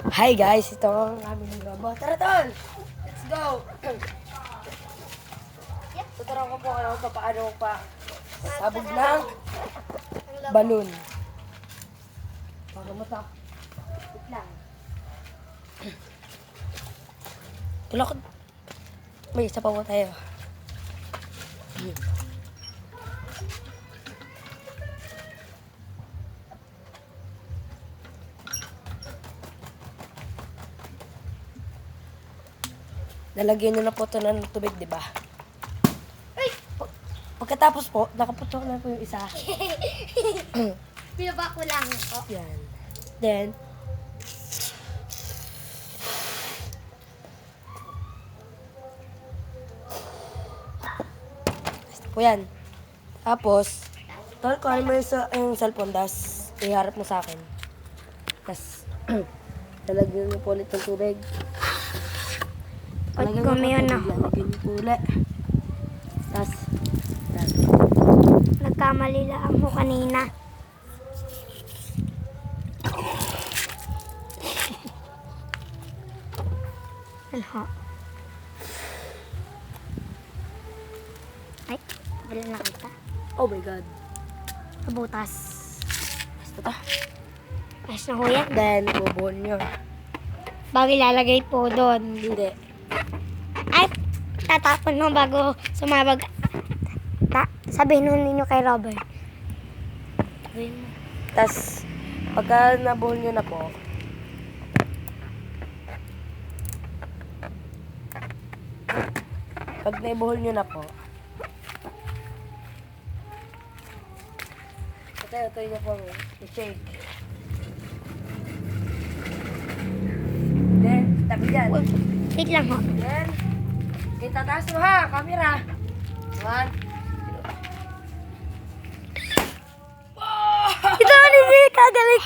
Hi guys, ito ang aming robot. Tara tol! Let's go! Tuturuan ko po kayo kung paano pa sabog ng balon. Para matak. Wait lang. Tulak. May isa pa po tayo. Lalagyan nyo na po ito ng tubig, di ba? Pagkatapos po, nakaputok na po yung isa. Pinaba ko lang po. Yan. Then, po yan. Tapos, tol, kuhanin mo yung cellphone, das iharap mo sa akin. Tas, lalagyan mo po ulit ng tubig. At kumiyon na. Lalagyan mo po ulit. Tas, yan. Nagkamali lang ako kanina. Ano? Ay, wala na kita. Oh my God. Kabutas. Basta ta. Ayos na ho yan. Then, bubuhon nyo. Bago ilalagay po doon. Hindi. Ay, tatapon mo bago sumabag. Sabihin nun ninyo kay Robert. Tas, pagka nabuhol nyo na po, pag naibuhol nyo na po, ito nyo po i-shake. Then, tabi dyan. Wait lang ho. Then, itataas mo ha, camera. 1. Ito, hindi kagaling.